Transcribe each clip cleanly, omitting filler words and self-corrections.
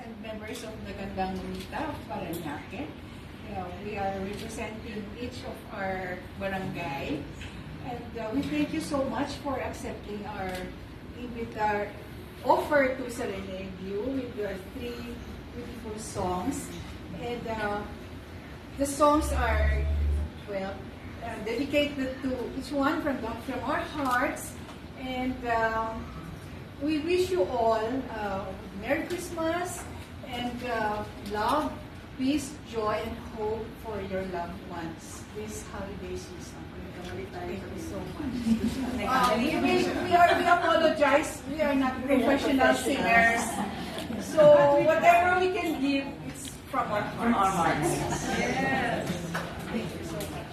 and members of Nagandang Unita of Parañaque. We are representing each of our barangay. And we thank you so much for accepting our offer to serenade you with your 3 beautiful songs. And the songs are, well, dedicated to each one from our hearts. And we wish you all Merry Christmas and love, peace, joy, and hope for your loved ones this holiday season. Thank you so much. We apologize. We are not professional singers. So whatever we can give, it's from our hearts. From our hearts. Yes. Thank you so much.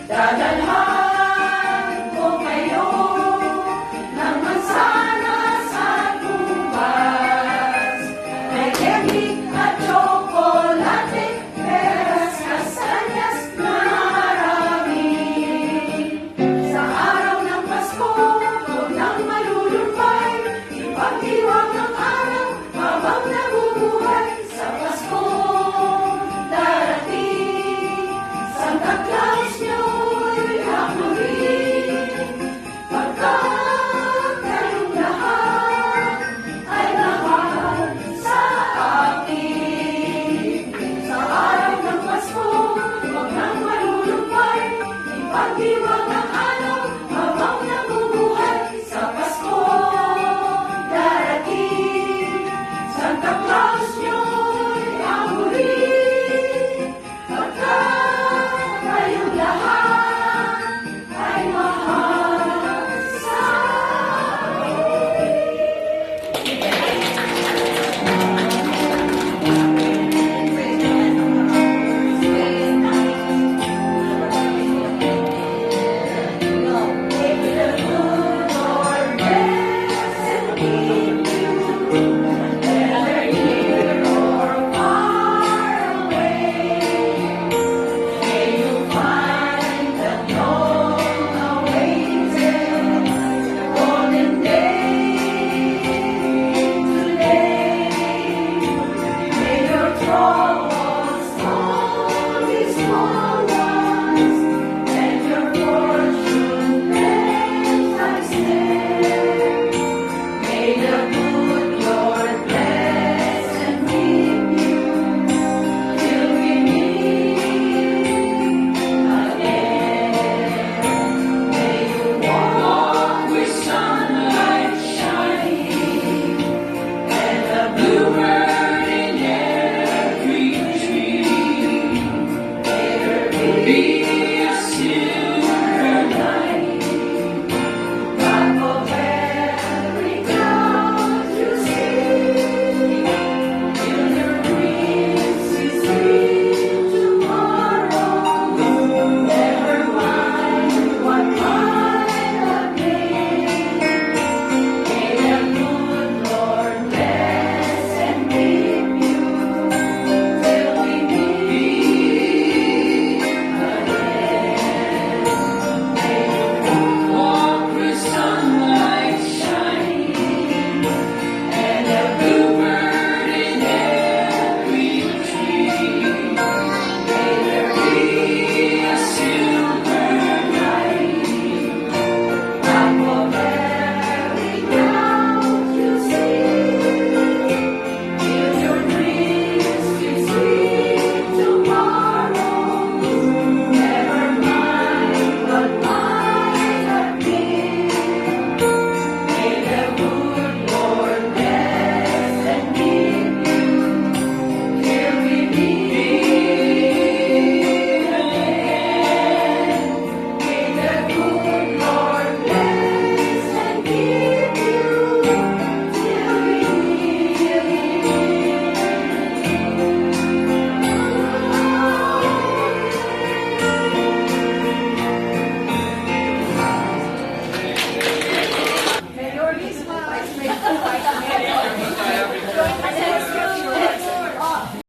Da da da.